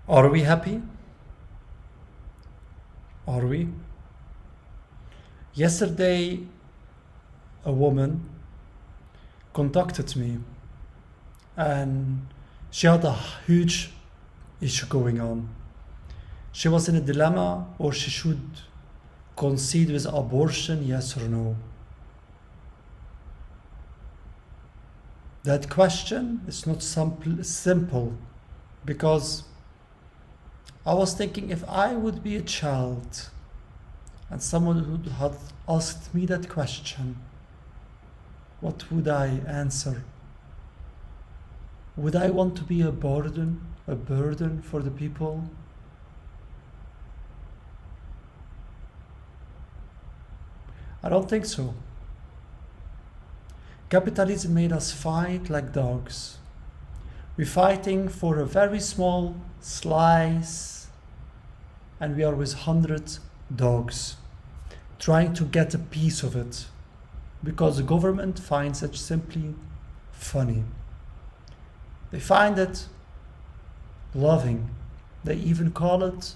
Are we happy? Are we? Yesterday, a woman contacted me and she had a huge issue going on. She was in a dilemma, or she should concede with abortion, yes or no. That question is not simple, because I was thinking, if I would be a child and someone who had asked me that question, what would I answer? Would I want to be a burden for the people? I don't think so. Capitalism made us fight like dogs. We're fighting for a very small slice, and we are with 100 dogs trying to get a piece of it because the government finds it simply funny. They find it loving. They even call it,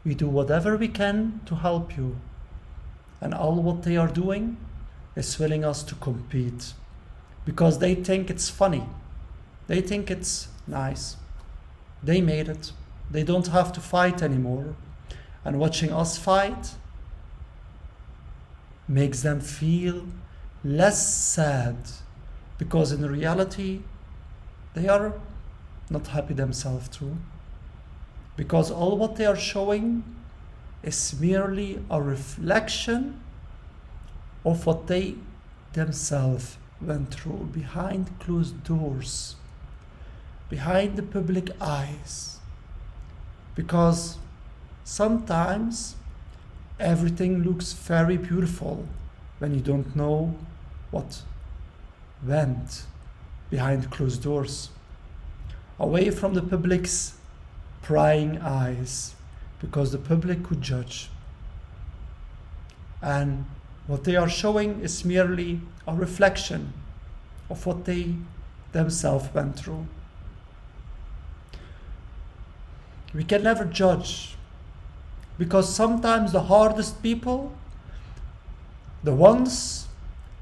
we do whatever we can to help you. And all what they are doing is willing us to compete because they think it's funny. They think it's nice. They made it. They don't have to fight anymore. And watching us fight makes them feel less sad, because in reality they are not happy themselves too. Because all what they are showing is merely a reflection of what they themselves went through behind closed doors, behind the public eyes. Because sometimes everything looks very beautiful when you don't know what went behind closed doors, away from the public's prying eyes, because the public could judge. And what they are showing is merely a reflection of what they themselves went through. We can never judge, because sometimes the hardest people, the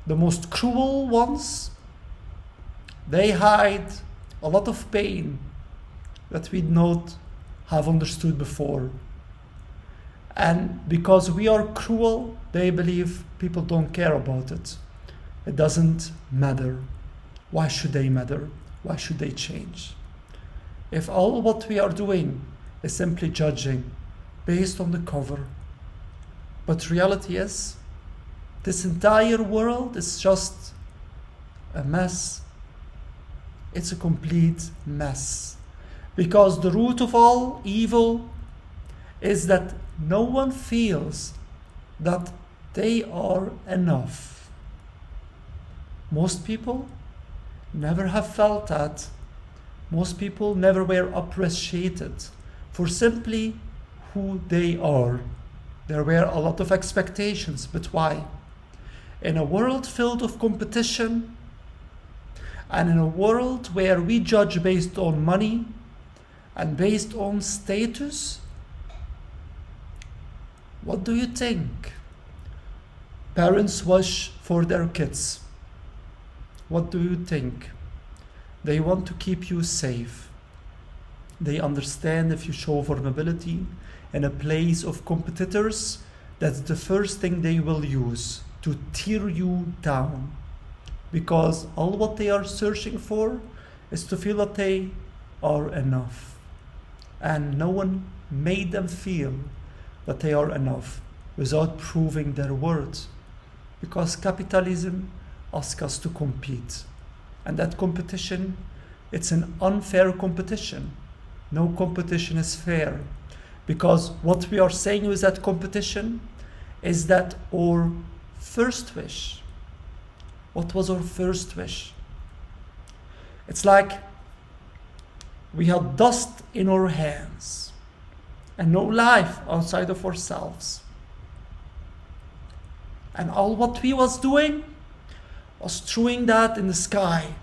most cruel ones, they hide a lot of pain that we not have understood before. And because we are cruel, they believe people don't care about it. It doesn't matter. Why should they matter? Why should they change? If all what we are doing is simply judging based on the cover, but reality is, this entire world is just a mess. It's a complete mess. Because the root of all evil is that no one feels that they are enough. Most people never have felt that. Most people never were appreciated for simply who they are. There were a lot of expectations, but why? In a world filled with competition, and in a world where we judge based on money and based on status, what do you think parents wish for their kids? What do you think? They want to keep you safe. They understand if you show vulnerability in a place of competitors, that's the first thing they will use to tear you down. Because all what they are searching for is to feel that they are enough. And no one made them feel that they are enough without proving their worth. Because capitalism asks us to compete. And that competition, it's an unfair competition. No competition is fair. Because what we are saying with that competition is that our first wish. What was our first wish? It's like we had dust in our hands and no life outside of ourselves. And all what we was doing was throwing that in the sky,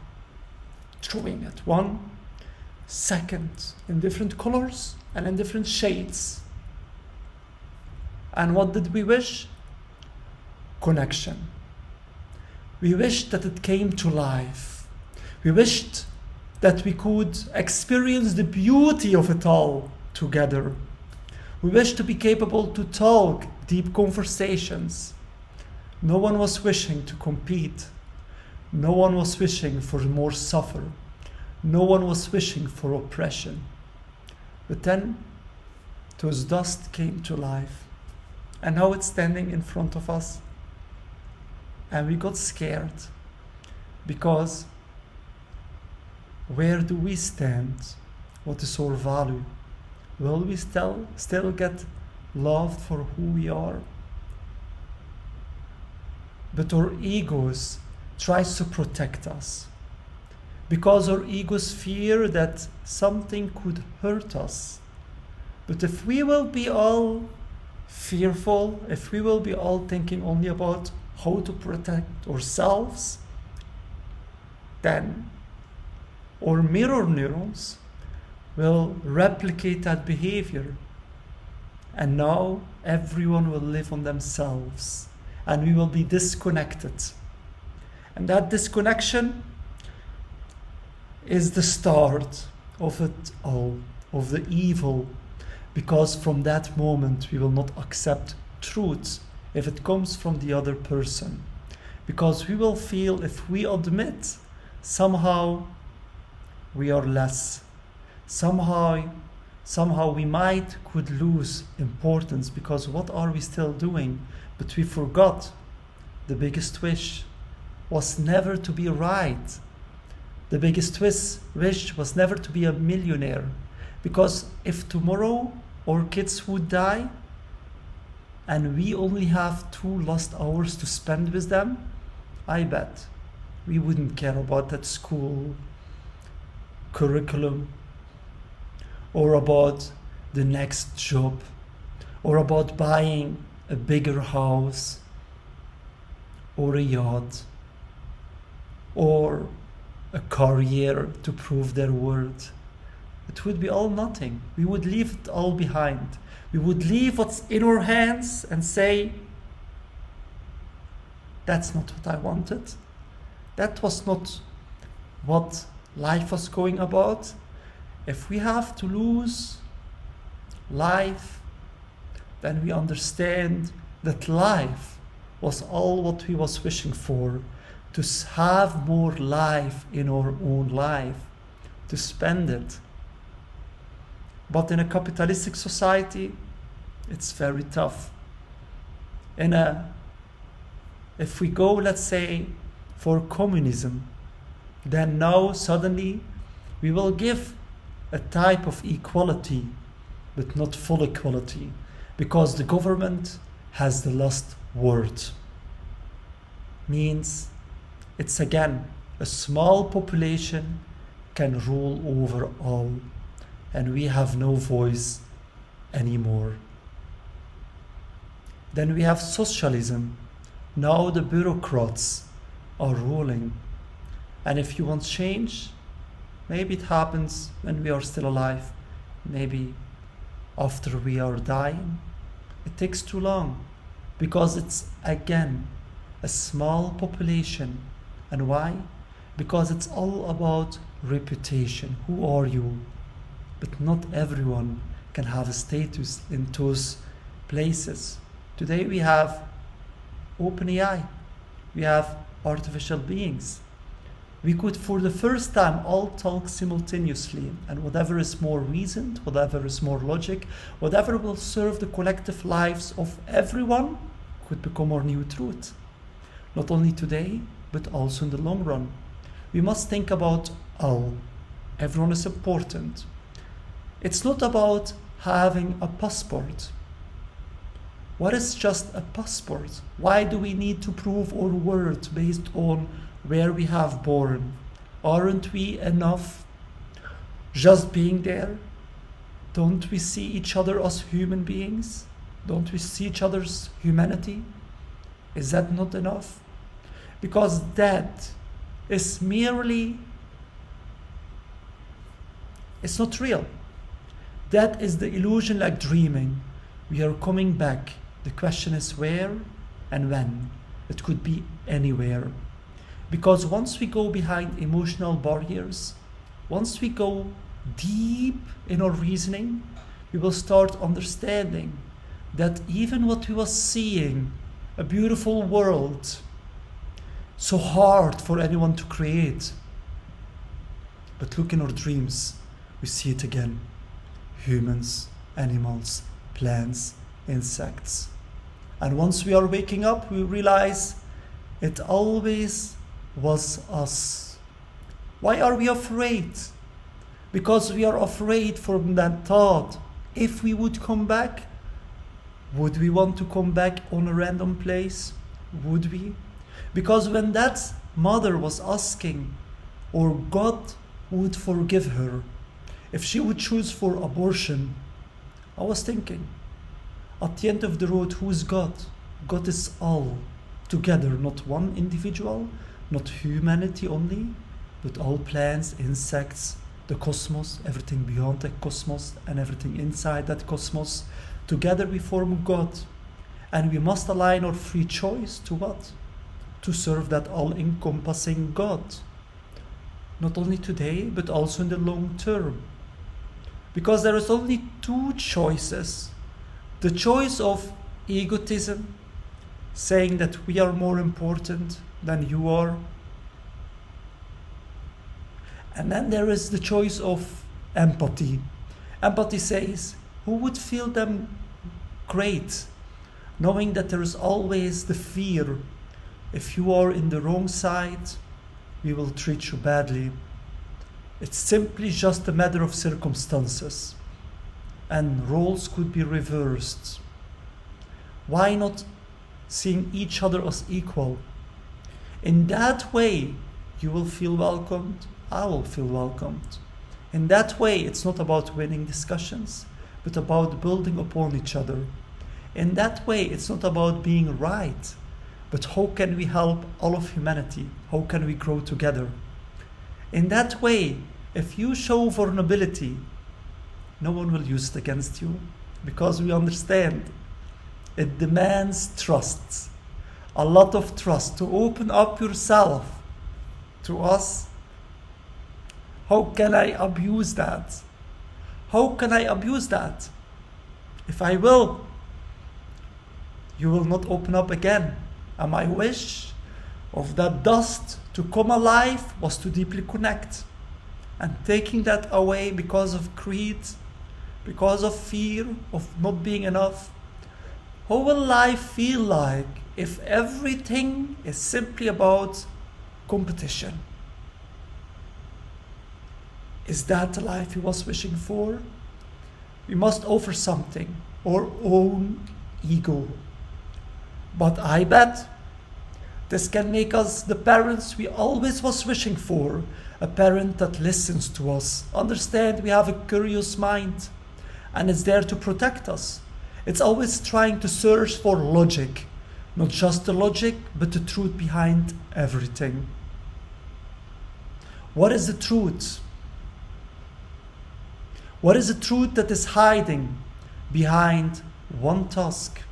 throwing it 1 second in different colors, and in different shades. And what did we wish? Connection. We wished that it came to life. We wished that we could experience the beauty of it all together. We wished to be capable to talk deep conversations. No one was wishing to compete. No one was wishing for more suffer. No one was wishing for oppression. But then, those dust came to life. And now it's standing in front of us. And we got scared. Because where do we stand? What is our value? Will we still get loved for who we are? But our egos tries to protect us. Because our egos fear that something could hurt us. But if we will be all fearful, if we will be all thinking only about how to protect ourselves, then our mirror neurons will replicate that behavior. And now everyone will live on themselves. And we will be disconnected. And that disconnection is the start of it all, of the evil. Because from that moment we will not accept truth if it comes from the other person. Because we will feel if we admit somehow we are less. Somehow we could lose importance, because what are we still doing? But we forgot the biggest wish was never to be right. The biggest wish was never to be a millionaire. Because if tomorrow our kids would die and we only have 2 lost hours to spend with them, I bet we wouldn't care about that school curriculum, or about the next job, or about buying a bigger house, or a yacht, or a career to prove their worth. It would be all nothing. We would leave it all behind. We would leave what's in our hands and say, that's not what I wanted. That was not what life was going about. If we have to lose life, then we understand that life was all what we was wishing for, to have more life in our own life, to spend it. But in a capitalistic society, it's very tough. If we go, let's say, for communism, then now suddenly we will give a type of equality, but not full equality, because the government has the last word. Means it's again a small population can rule over all, and we have no voice anymore. Then we have socialism. Now the bureaucrats are ruling. And if you want change, maybe it happens when we are still alive. Maybe after we are dying. It takes too long, because it's again a small population. And why? Because it's all about reputation. Who are you? But not everyone can have a status in those places. Today we have OpenAI. We have artificial beings. We could, for the first time, all talk simultaneously, and whatever is more reasoned, whatever is more logic, whatever will serve the collective lives of everyone could become our new truth. Not only today, but also in the long run. We must think about all. Everyone is important. It's not about having a passport. What is just a passport? Why do we need to prove our worth based on where we have born? Aren't we enough just being there? Don't we see each other as human beings? Don't we see each other's humanity? Is that not enough? Because that is merely, it's not real. That is the illusion, like dreaming. We are coming back. The question is where and when. It could be anywhere. Because once we go behind emotional barriers, once we go deep in our reasoning, we will start understanding that even what we were seeing, a beautiful world, so hard for anyone to create. But look in our dreams, we see it again. Humans, animals, plants, insects. And once we are waking up, we realize it always was us. Why are we afraid? Because we are afraid from that thought. If we would come back, would we want to come back on a random place? Would we? Because when that mother was asking, or God would forgive her, if she would choose for abortion, I was thinking, at the end of the road, who is God? God is all together, not one individual, not humanity only, but all plants, insects, the cosmos, everything beyond the cosmos and everything inside that cosmos. Together we form God. And we must align our free choice to what? To serve that all-encompassing God. Not only today, but also in the long term. Because there is only two choices. The choice of egotism, saying that we are more important than you are. And then there is the choice of empathy. Empathy says, who would feel them great, knowing that there is always the fear, if you are in the wrong side, we will treat you badly. It's simply just a matter of circumstances, and roles could be reversed. Why not seeing each other as equal? In that way, you will feel welcomed, I will feel welcomed. In that way, it's not about winning discussions, but about building upon each other. In that way, it's not about being right, but how can we help all of humanity? How can we grow together? In that way, if you show vulnerability, no one will use it against you, because we understand it demands trust, a lot of trust, to open up yourself to us. How can I abuse that? How can I abuse that? If I will, you will not open up again. And my wish of that dust to come alive was to deeply connect. And taking that away because of greed, because of fear of not being enough, how will life feel like if everything is simply about competition? Is that the life he was wishing for? We must offer something, our own ego. But I bet this can make us the parents we always was wishing for. A parent that listens to us. Understand we have a curious mind, and it's there to protect us. It's always trying to search for logic. Not just the logic, but the truth behind everything. What is the truth? What is the truth that is hiding behind one task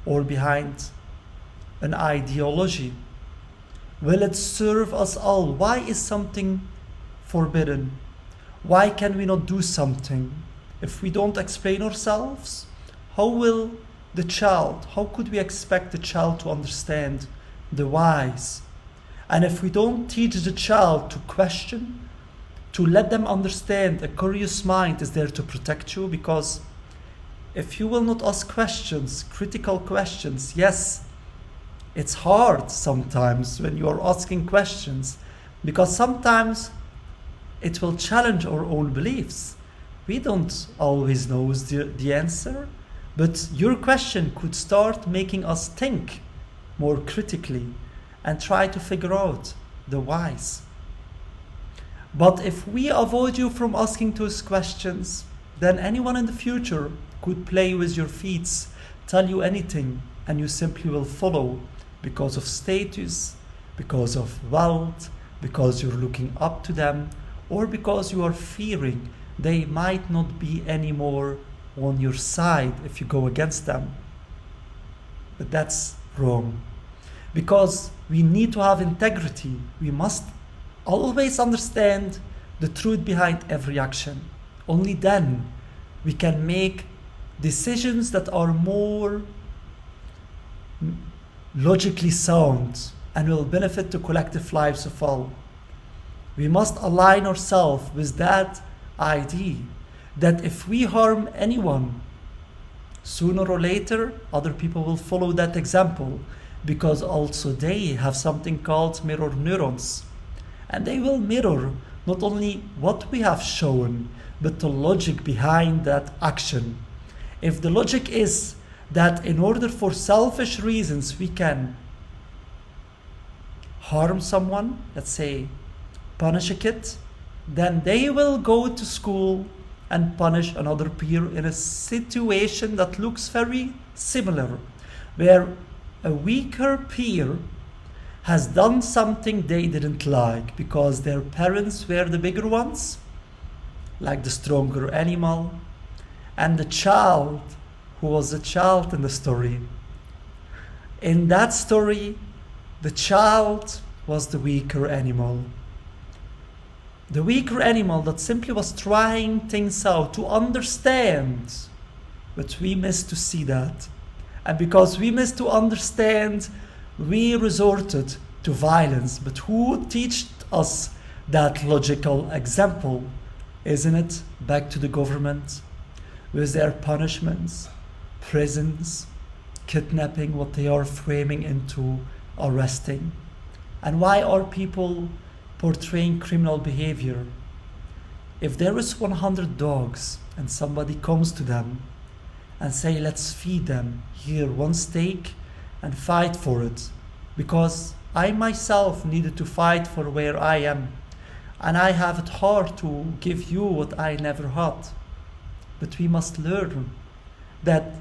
or behind an ideology? Will it serve us all? Why is something forbidden? Why can we not do something? If we don't explain ourselves, how could we expect the child to understand the whys? And if we don't teach the child to question, to let them understand a curious mind is there to protect you, because if you will not ask questions, critical questions, yes, it's hard sometimes when you are asking questions, because sometimes it will challenge our own beliefs. We don't always know the answer, but your question could start making us think more critically and try to figure out the whys. But if we avoid you from asking those questions, then anyone in the future could play with your feet, tell you anything, and you simply will follow because of status, because of wealth, because you're looking up to them, or because you are fearing they might not be anymore on your side if you go against them. But that's wrong. Because we need to have integrity. We must always understand the truth behind every action. Only then we can make decisions that are more logically sound and will benefit the collective lives of all. We must align ourselves with that idea that if we harm anyone, sooner or later other people will follow that example, because also they have something called mirror neurons, and they will mirror not only what we have shown but the logic behind that action. If the logic is that in order for selfish reasons we can harm someone, let's say punish a kid, then they will go to school and punish another peer in a situation that looks very similar, where a weaker peer has done something they didn't like because their parents were the bigger ones, like the stronger animal, and the child, who was a child in the story. In that story, the child was the weaker animal. The weaker animal that simply was trying things out to understand, but we missed to see that. And because we missed to understand, we resorted to violence. But who taught us that logical example? Isn't it back to the government with their punishments, prisons, kidnapping, what they are framing into arresting? And why are people portraying criminal behavior? If there is 100 dogs and somebody comes to them and say, let's feed them here one steak and fight for it, because I myself needed to fight for where I am, and I have it hard to give you what I never had. But we must learn that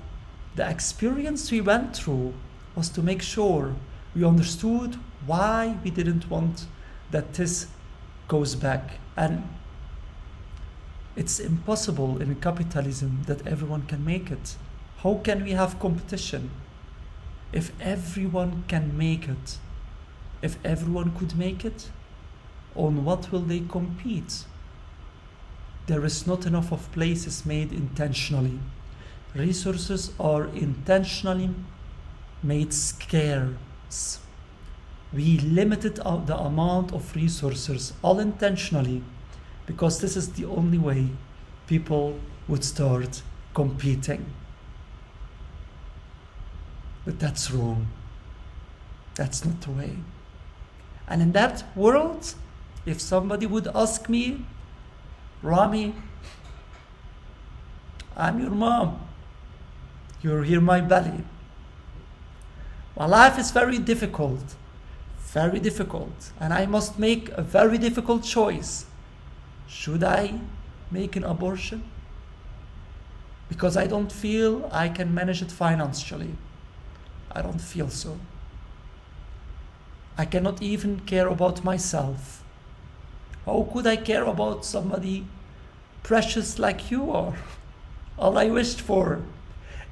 the experience we went through was to make sure we understood why we didn't want that this goes back. And it's impossible in capitalism that everyone can make it. How can we have competition if everyone can make it? If everyone could make it, on what will they compete? There is not enough of places made intentionally. Resources are intentionally made scarce. We limited the amount of resources all intentionally, because this is the only way people would start competing. But that's wrong. That's not the way. And in that world, if somebody would ask me, Rami, I'm your mom. You're here in my belly. My life is very difficult, and I must make a very difficult choice. Should I make an abortion? Because I don't feel I can manage it financially. I don't feel so. I cannot even care about myself. How could I care about somebody precious like you are? All I wished for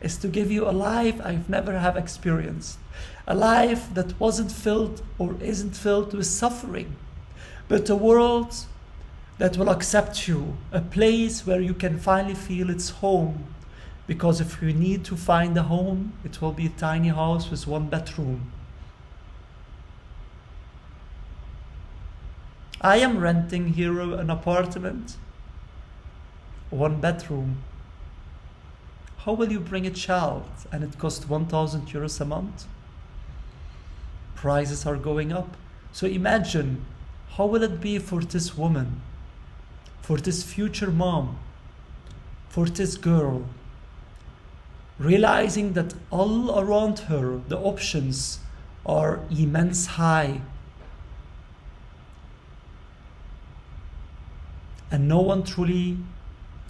is to give you a life I've never have experienced. A life that wasn't filled or isn't filled with suffering, but a world that will accept you, a place where you can finally feel it's home. Because if you need to find a home, it will be a tiny house with one bedroom. I am renting here an apartment, one bedroom. How will you bring a child? And it costs 1,000 euros a month. Prices are going up. So imagine, how will it be for this woman, for this future mom, for this girl, realizing that all around her the options are immense high, and no one truly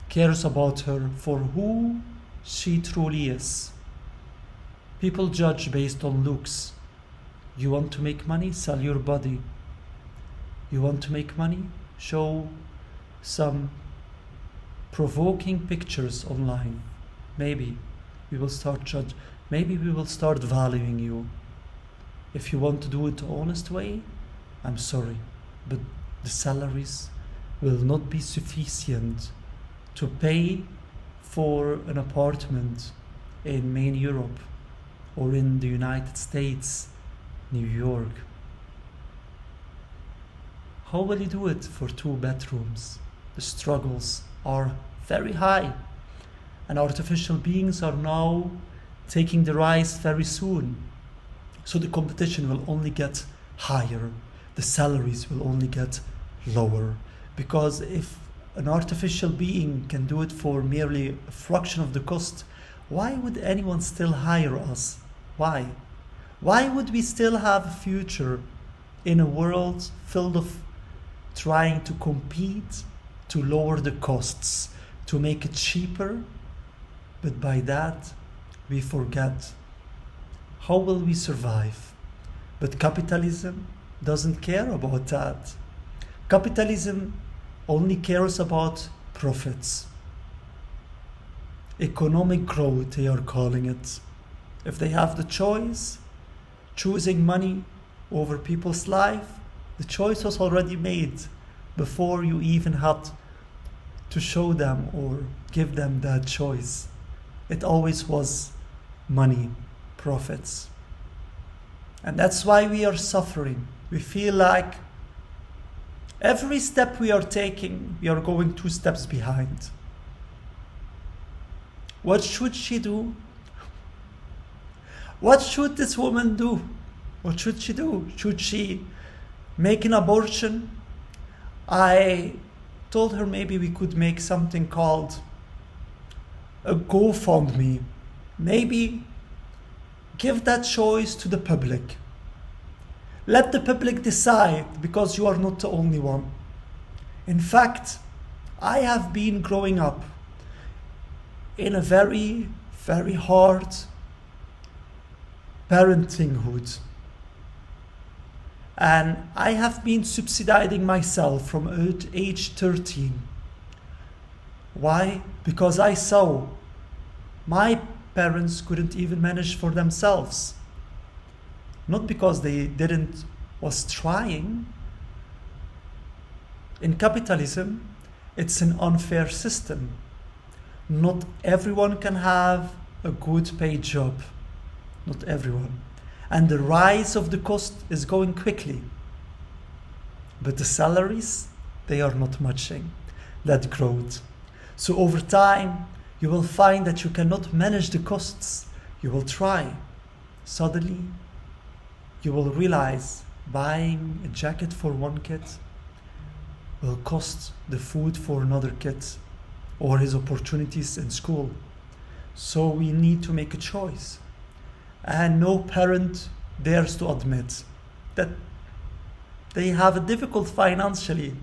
cares about her for who she truly is. People judge based on looks. You want to make money? Sell your body. You want to make money? Show some provoking pictures online, maybe we will start judge. Maybe we will start valuing you. If you want to do it the honest way, I'm sorry, but the salaries will not be sufficient to pay for an apartment in main Europe or in the United States, New York. How will you do it for 2 bedrooms? The struggles are very high, and artificial beings are now taking the rise very soon. So the competition will only get higher, the salaries will only get lower, because if an artificial being can do it for merely a fraction of the cost, why would anyone still hire us? Why? Why would we still have a future in a world filled of trying to compete to lower the costs, to make it cheaper? But by that, we forget. How will we survive? But capitalism doesn't care about that. Capitalism only cares about profits. Economic growth, they are calling it. If they have the choice, choosing money over people's life, the choice was already made before you even had to show them or give them that choice. It always was money, profits. And that's why we are suffering. We feel like every step we are taking, we are going 2 steps behind. What should she do? What should this woman do? What should she do? Should she make an abortion? I told her maybe we could make something called a GoFundMe. Maybe give that choice to the public. Let the public decide, because you are not the only one. In fact, I have been growing up in a very, very hard parentinghood. And I have been subsidizing myself from age 13. Why? Because I saw my parents couldn't even manage for themselves. Not because they was trying. In capitalism, it's an unfair system. Not everyone can have a good paid job. Not everyone. And the rise of the cost is going quickly. But the salaries, they are not matching that growth. So over time, you will find that you cannot manage the costs. You will try. Suddenly, you will realize buying a jacket for one kid will cost the food for another kid or his opportunities in school. So we need to make a choice. And no parent dares to admit that they have it difficult financially,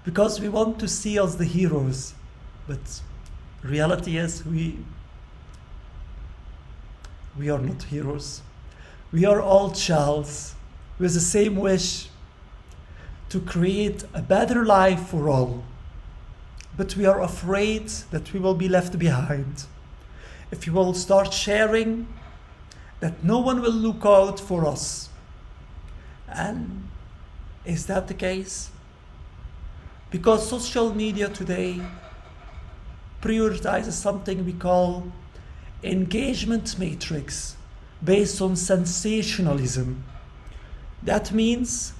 because we want to see us the heroes. But reality is we are not heroes. We are all childs with the same wish to create a better life for all. But we are afraid that we will be left behind. If we will start sharing, that no one will look out for us. And is that the case? Because social media today prioritizes something we call engagement matrix based on sensationalism. That means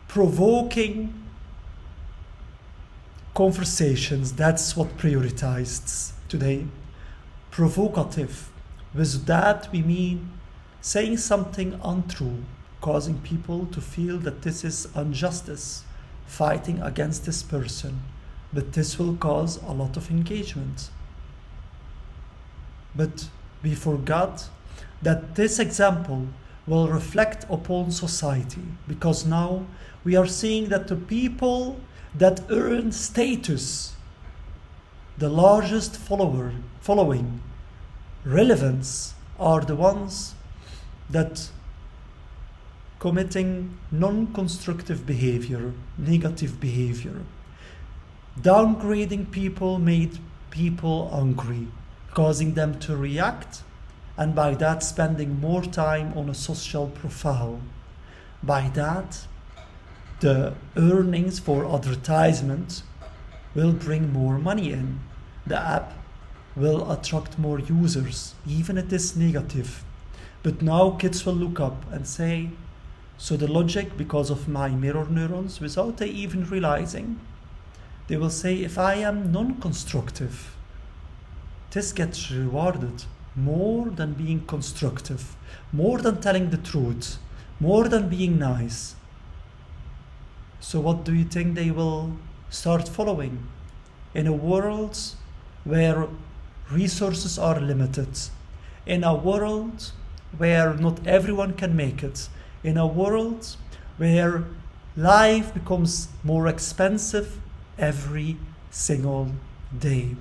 provoking conversations. That's what prioritized today. Provocative. With that we mean saying something untrue, causing people to feel that this is injustice, fighting against this person. But this will cause a lot of engagement. But we forgot that this example will reflect upon society, because now we are seeing that the people that earn status, the largest following, relevance, are the ones that committing non-constructive behavior, negative behavior. Downgrading people made people hungry, causing them to react, and by that spending more time on a social profile. By that, the earnings for advertisement will bring more money in. The app will attract more users, even if it is negative. But now kids will look up and say, so the logic, because of my mirror neurons, without they even realizing, they will say, if I am non-constructive, this gets rewarded more than being constructive, more than telling the truth, more than being nice. So what do you think they will start following? In a world where resources are limited, in a world where not everyone can make it, in a world where life becomes more expensive every single day,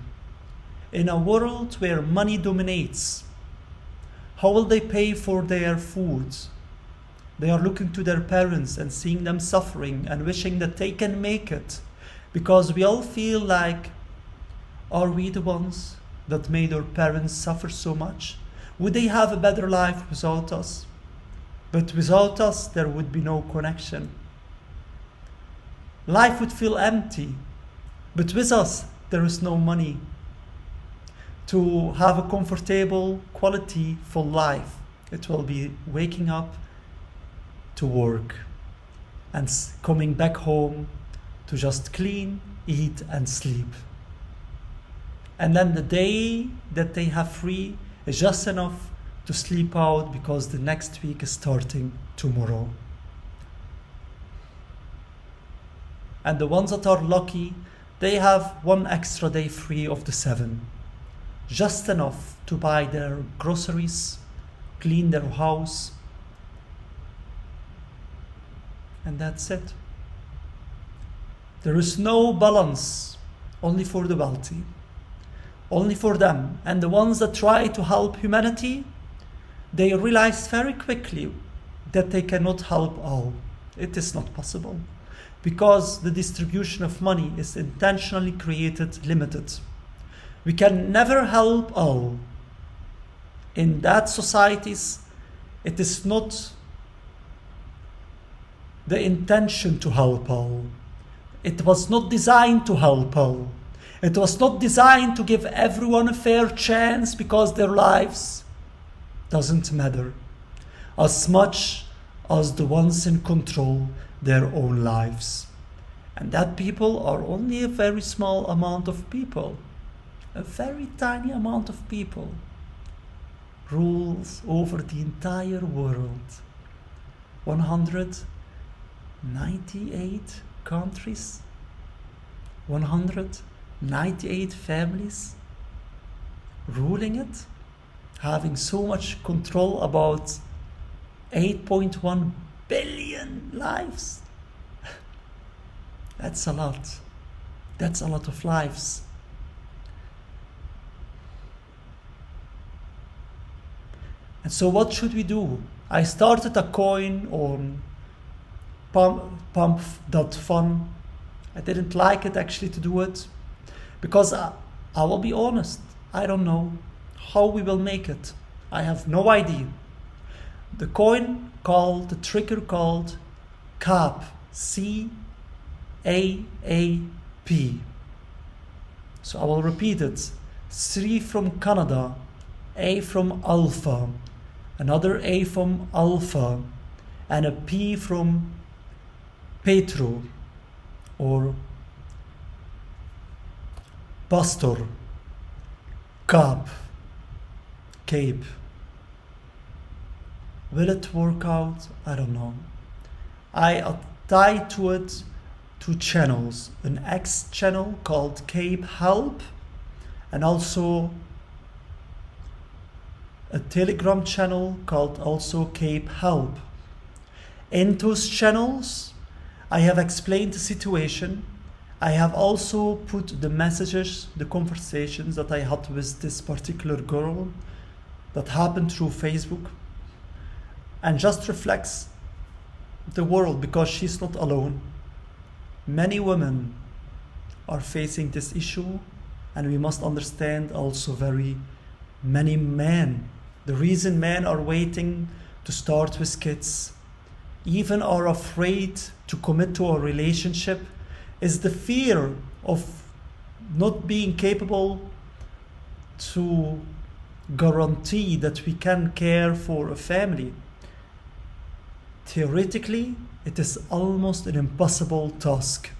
in a world where money dominates, how will they pay for their food? They are looking to their parents and seeing them suffering and wishing that they can make it, because we all feel like, are we the ones that made our parents suffer so much? Would they have a better life without us? But without us, there would be no connection. Life would feel empty. But with us, there is no money to have a comfortable, quality, full life. It will be waking up to work and coming back home to just clean, eat, and sleep. And then the day that they have free is just enough to sleep out because the next week is starting tomorrow. And the ones that are lucky, they have one extra day free of the 7. Just enough to buy their groceries, clean their house, and that's it. There is no balance, only for the wealthy, only for them. And the ones that try to help humanity, they realize very quickly that they cannot help all. It is not possible, because the distribution of money is intentionally created, limited. We can never help all. In that societies, it is not the intention to help all. It was not designed to help all. It was not designed to give everyone a fair chance, because their lives doesn't matter as much as the ones in control their own lives. And that people are only a very small amount of people. A very tiny amount of people rules over the entire world. 198 countries, 198 families ruling it, having so much control about 8.1 billion lives. That's a lot. That's a lot of lives. And so what should we do? I started a coin on pump.fun. I didn't like it actually to do it, because I will be honest, I don't know how we will make it. I have no idea. The coin called, the trigger called CAAP, C-A-A-P. So I will repeat it. C from Canada, A from Alpha, another A from Alpha, and a P from Petro, or Pastor, Cap, Cape. Will it work out? I don't know. I tied to it 2 channels, an X channel called Cape Help, and also a Telegram channel called also Cape Help. In those channels, I have explained the situation. I have also put the messages, the conversations that I had with this particular girl that happened through Facebook, and just reflects the world, because she's not alone. Many women are facing this issue, and we must understand also very many men. The reason men are waiting to start with kids, even are afraid to commit to a relationship, is the fear of not being capable to guarantee that we can care for a family. Theoretically, it is almost an impossible task.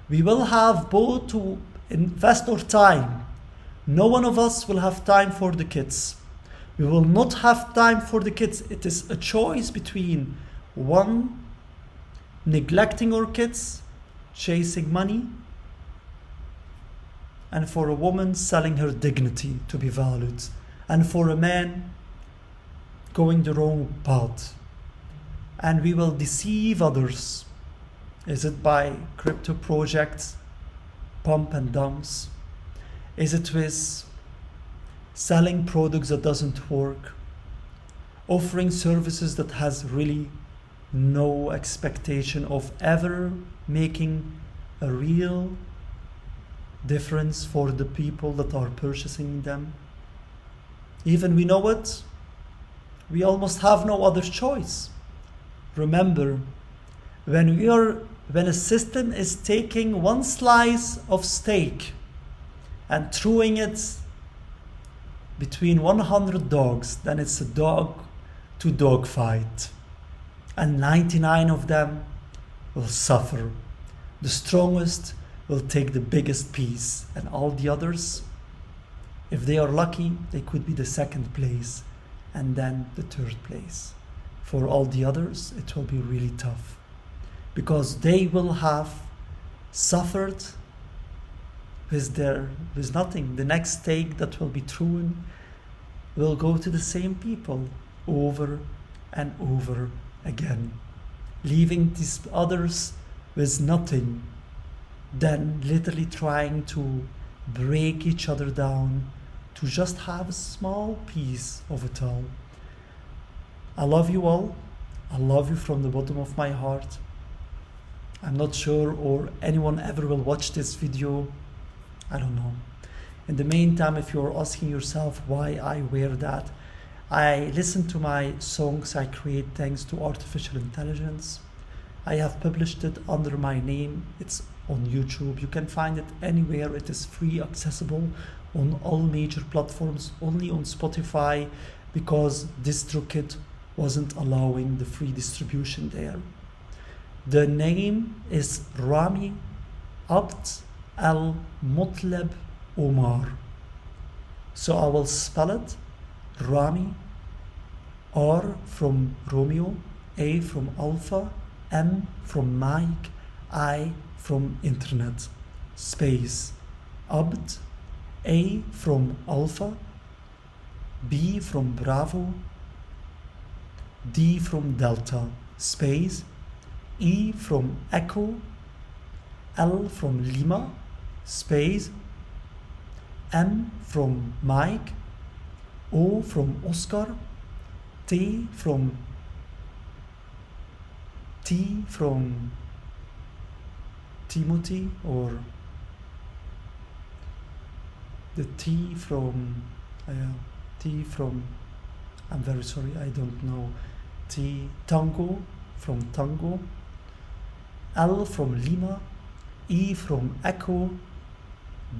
We will have both to invest our time. No one of us will have time for the kids. We will not have time for the kids. It is a choice between one, neglecting our kids, chasing money, and for a woman selling her dignity to be valued, and for a man going the wrong path. And we will deceive others. Is it by crypto projects, pump and dumps? Is it with selling products that doesn't work? Offering services that has really no expectation of ever making a real difference for the people that are purchasing them? Even we know it, we almost have no other choice. Remember, when a system is taking one slice of steak and throwing it between 100 dogs, then it's a dog to dog fight. And 99 of them will suffer. The strongest will take the biggest piece, and all the others, if they are lucky, they could be the second place and then the third place. For all the others, it will be really tough, because they will have suffered with nothing. The next steak that will be thrown will go to the same people over and over again, leaving these others with nothing, then literally trying to break each other down to just have a small piece of it all. I love you all. I love you from the bottom of my heart. I'm not sure or anyone ever will watch this video. I don't know. In the meantime, if you're asking yourself why I wear that, I listen to my songs I create thanks to artificial intelligence. I have published it under my name. It's on YouTube. You can find it anywhere. It is free, accessible on all major platforms, only on Spotify, because DistroKid wasn't allowing the free distribution there. The name is Rami Abd Al Mutlab Omar. So I will spell it: Rami, R from Romeo, A from Alpha, M from Mike, I from Internet, space, Abd, A from Alpha, B from Bravo, D from Delta, space, E from Echo, L from Lima, space, M from Mike, O from Oscar, T from Timothy, or the T from, I'm very sorry, I don't know, Tango from Tango, L from Lima, E from Echo,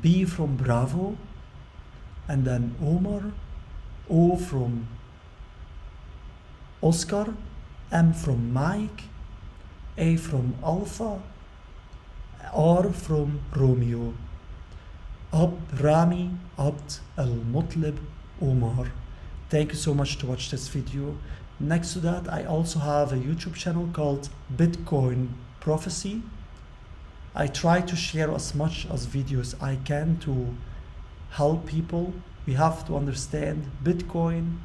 B from Bravo, and then Omar, O from Oscar, M from Mike, A from Alpha, R from Romeo, Rami Abd Al Mutlab Omar. Thank you so much to watch this video. Next to that, I also have a YouTube channel called Bitcoin Prophecy. I try to share as much as videos I can to help people. We have to understand Bitcoin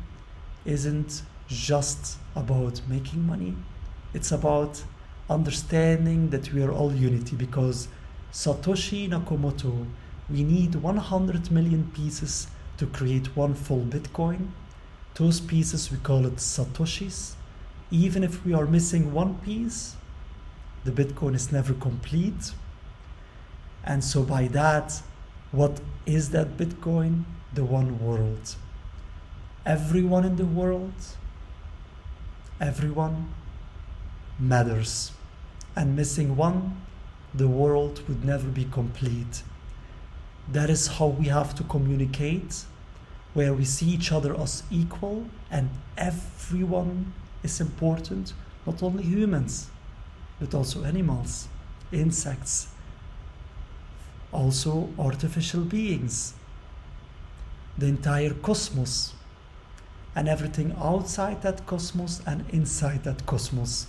isn't just about making money. It's about understanding that we are all unity, because Satoshi Nakamoto, we need 100 million pieces to create one full Bitcoin. Those pieces, we call it Satoshis. Even if we are missing one piece, the Bitcoin is never complete. And so by that, what is that Bitcoin? The one world. Everyone in the world, everyone matters. And missing one, the world would never be complete. That is how we have to communicate, where we see each other as equal and everyone is important, not only humans, but also animals, insects, also artificial beings, the entire cosmos, and everything outside that cosmos and inside that cosmos.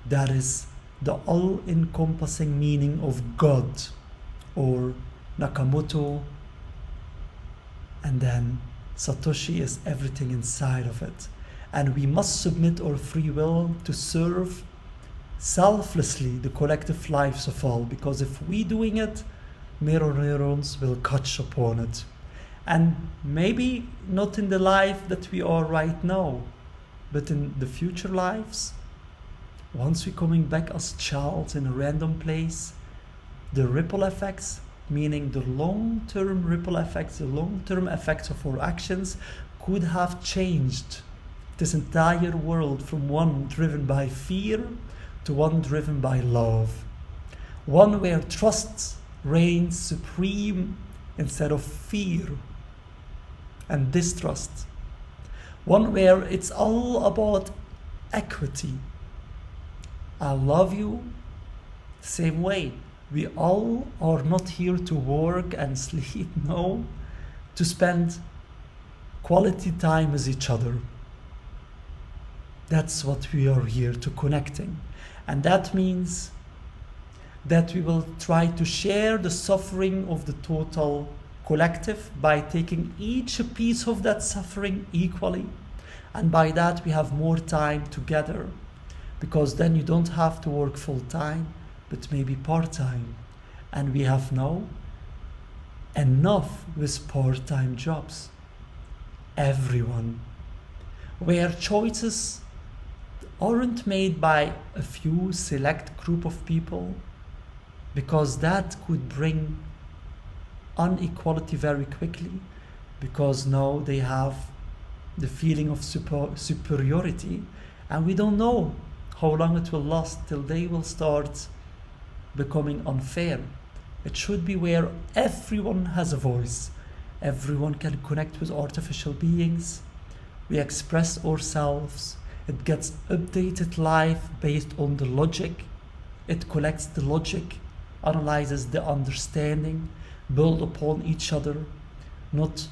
That is the all-encompassing meaning of God, or Nakamoto, and then Satoshi is everything inside of it. And we must submit our free will to serve selflessly the collective lives of all, because if we doing it, mirror neurons will catch upon it. And maybe not in the life that we are right now, but in the future lives, once we're coming back as child in a random place, the ripple effects, meaning the long-term ripple effects, the long-term effects of our actions, could have changed this entire world from one driven by fear to one driven by love. One where trust reigns supreme instead of fear and distrust. One where it's all about equity. I love you the same way. We all are not here to work and sleep, no, to spend quality time with each other. That's what we are here to connecting. And that means that we will try to share the suffering of the total collective by taking each a piece of that suffering equally. And by that we have more time together, because then you don't have to work full time, but maybe part-time. And we have now enough with part-time jobs. Everyone. Where choices aren't made by a few select group of people, because that could bring inequality very quickly, because now they have the feeling of superiority, and we don't know how long it will last till they will start becoming unfair. It should be where everyone has a voice, everyone can connect with artificial beings, we express ourselves, it gets updated live based on the logic, it collects the logic, analyzes the understanding, build upon each other, not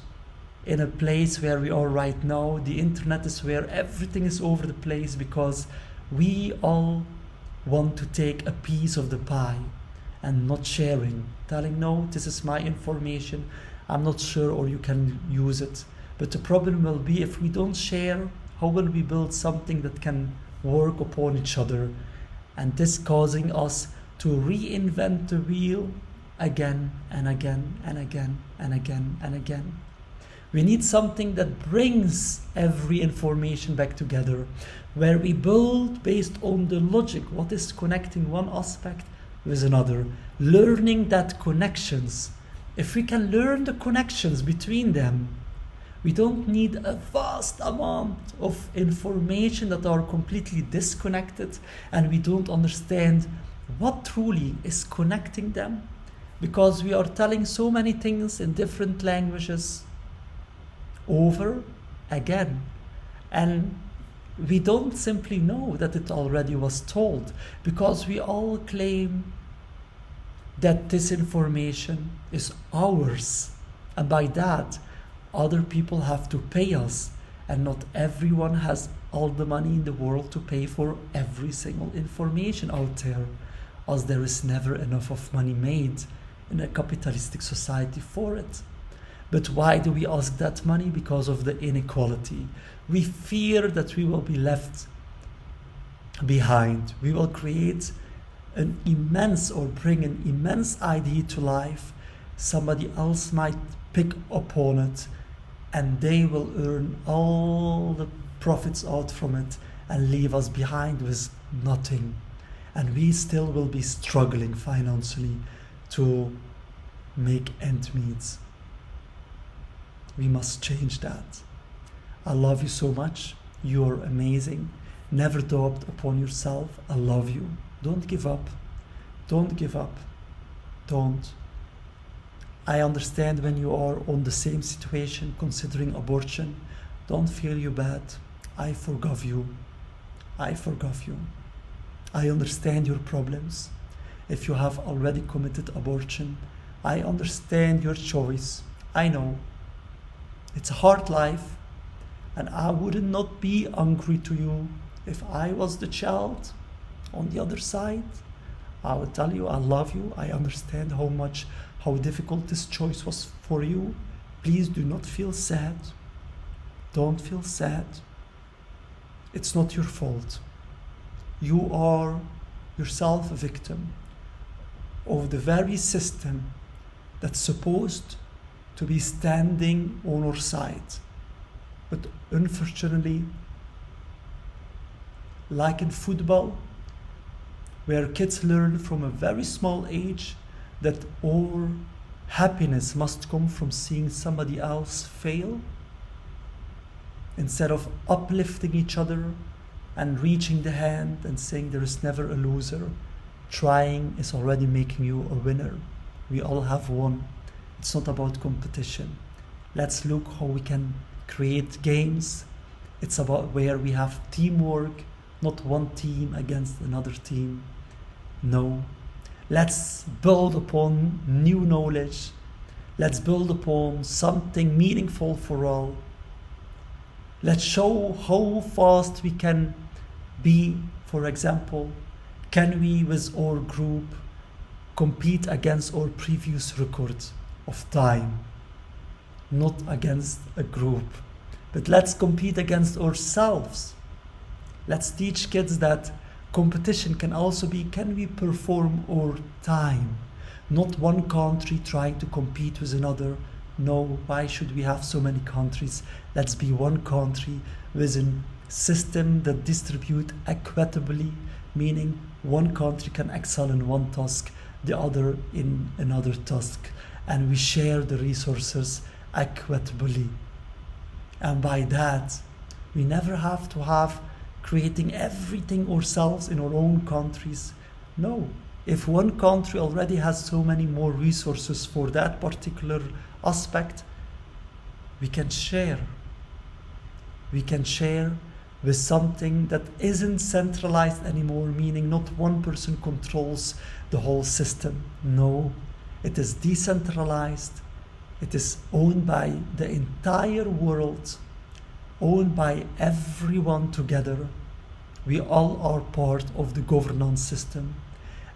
in a place where we are right now. The internet is where everything is over the place, because we all want to take a piece of the pie and not sharing, telling, no, this is my information, I'm not sure, or you can use it. But the problem will be, if we don't share, how will we build something that can work upon each other? And this causing us to reinvent the wheel again and again and again and again and again. We need something that brings every information back together, where we build based on the logic, what is connecting one aspect with another, learning that connections. If we can learn the connections between them, we don't need a vast amount of information that are completely disconnected, and we don't understand what truly is connecting them, because we are telling so many things in different languages over again, and we don't simply know that it already was told, because we all claim that this information is ours, and by that other people have to pay us, and not everyone has all the money in the world to pay for every single information out there, as there is never enough of money made in a capitalistic society for it. But why do we ask that money? Because of the inequality. We fear that we will be left behind. We will create an immense, or bring an immense idea to life. Somebody else might pick upon it, and they will earn all the profits out from it and leave us behind with nothing. And we still will be struggling financially to make ends meet. We must change that. I love you so much. You're amazing. Never doubt upon yourself. I love you. Don't give up. Don't give up. Don't. I understand when you are on the same situation considering abortion. Don't feel you bad. I forgive you. I forgive you. I understand your problems. If you have already committed abortion, I understand your choice. I know. It's a hard life, and I would not be angry to you if I was the child on the other side. I would tell you I love you. I understand how difficult this choice was for you. Please do not feel sad. Don't feel sad. It's not your fault. You are yourself a victim of the very system that's supposed to be standing on our side. But unfortunately, like in football, where kids learn from a very small age that our happiness must come from seeing somebody else fail, instead of uplifting each other and reaching the hand and saying there is never a loser, trying is already making you a winner. We all have won. It's not about competition. Let's look how we can create games. It's about where we have teamwork, not one team against another team. No. Let's build upon new knowledge. Let's build upon something meaningful for all. Let's show how fast we can be. For example, can we with our group compete against our previous record of time? Not against a group, but let's compete against ourselves. Let's teach kids that competition can also be, can we perform our time? Not one country trying to compete with another. No, why should we have so many countries? Let's be one country with a system that distribute equitably, meaning one country can excel in one task, the other in another task, and we share the resources equitably. And by that, we never have to have creating everything ourselves in our own countries. No, if one country already has so many more resources for that particular aspect, we can share. We can share with something that isn't centralized anymore, meaning not one person controls the whole system. No, it is decentralized. It is owned by the entire world, owned by everyone together. We all are part of the governance system.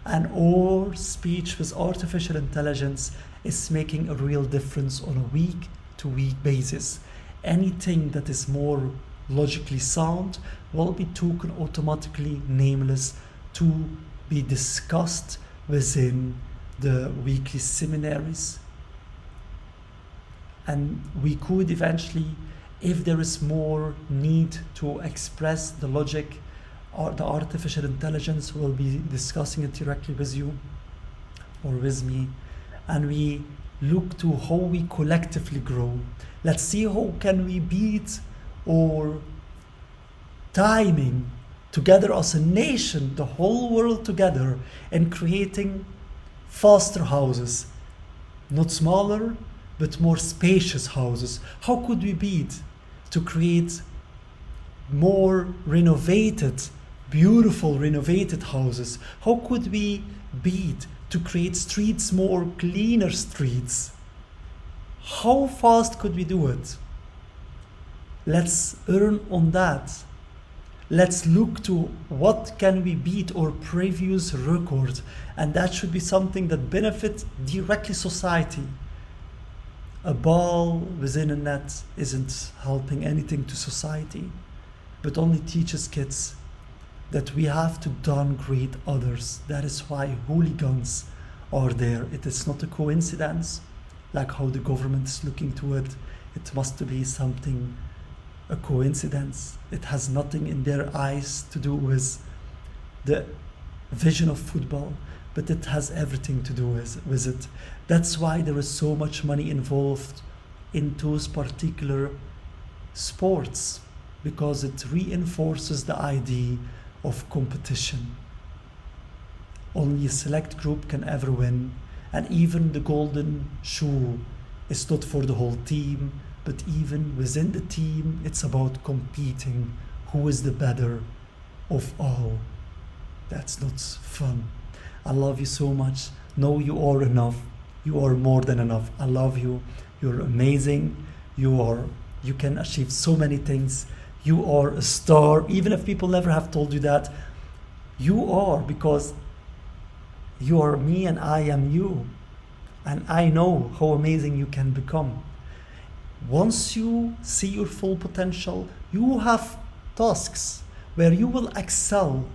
And our speech with artificial intelligence is making a real difference on a week-to-week basis. Anything that is more logically sound will be taken automatically nameless to be discussed within the weekly seminaries. And we could eventually, if there is more need to express the logic, or the artificial intelligence will be discussing it directly with you or with me, and we look to how we collectively grow. Let's see how can we beat our timing together as a nation, the whole world together, in creating faster houses, not smaller, but more spacious houses. How could we beat to create more renovated, beautiful renovated houses? How could we beat to create streets, more cleaner streets? How fast could we do it? Let's earn on that. Let's look to what can we beat our previous record, and that should be something that benefits directly society. A ball within a net isn't helping anything to society, but only teaches kids that we have to downgrade others. That is why hooligans are there. It is not a coincidence, like how the government is looking to it. It must be something, a coincidence. It has nothing in their eyes to do with the vision of football. but it has everything to do with it. That's why there is so much money involved in those particular sports, because it reinforces the idea of competition. Only a select group can ever win, and even the golden shoe is not for the whole team, but even within the team, it's about competing. Who is the better of all? That's not fun. I love you so much. Know you are enough. You are more than enough. I love you. You're amazing. You can achieve so many things. You are a star. Even if people never have told you that, you are, because you are me and I am you. And I know how amazing you can become. Once you see your full potential, you have tasks where you will excel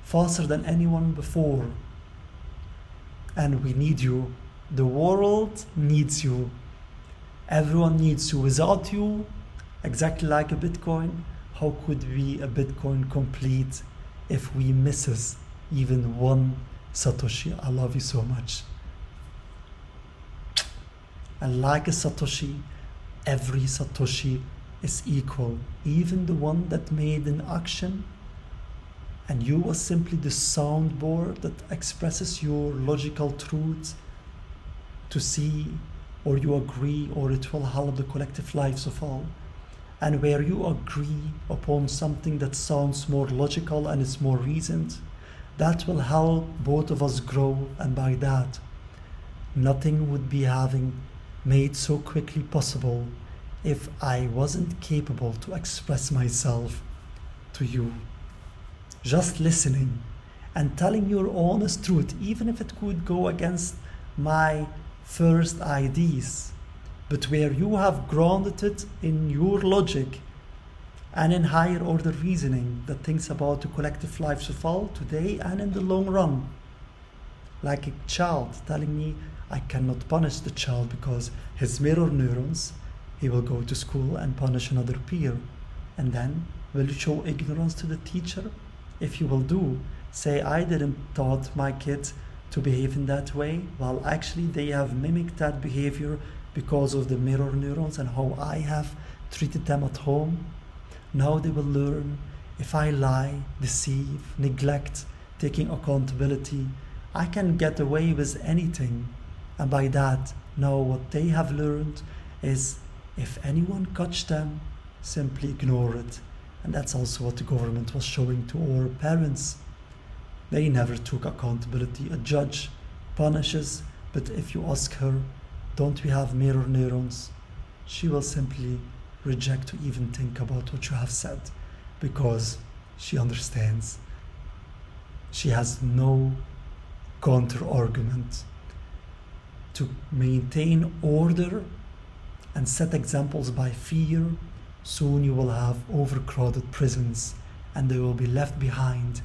faster than anyone before. And we need you. The world needs you. Everyone needs you. Without you, exactly like a Bitcoin, how could we a Bitcoin complete if we misses even one Satoshi? I love you so much. And like a Satoshi, every Satoshi is equal. Even the one that made an action, and you are simply the soundboard that expresses your logical truth to see, or you agree, or it will help the collective lives of all. And where you agree upon something that sounds more logical and is more reasoned, that will help both of us grow, and by that, nothing would be having made so quickly possible if I wasn't capable to express myself to you. Just listening and telling your honest truth, even if it could go against my first ideas, but where you have grounded it in your logic and in higher order reasoning that thinks about the collective lives of all today and in the long run. Like a child telling me I cannot punish the child because his mirror neurons, he will go to school and punish another peer. And then will you show ignorance to the teacher? If you will do, say I didn't taught my kid to behave in that way, while actually they have mimicked that behavior because of the mirror neurons and how I have treated them at home. Now they will learn, if I lie, deceive, neglect, taking accountability, I can get away with anything. And by that, now what they have learned is, if anyone catch them, simply ignore it. And that's also what the government was showing to our parents. They never took accountability. A judge punishes, but if you ask her, don't we have mirror neurons? She will simply reject to even think about what you have said, because she understands. She has no counter-argument. To maintain order and set examples by fear, soon you will have overcrowded prisons and they will be left behind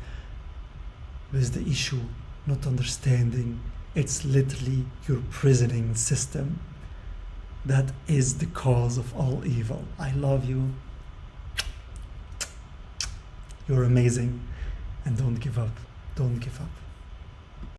with the issue not understanding it's literally your prisoning system that is the cause of all evil. I love you. You're amazing, and don't give up. Don't give up.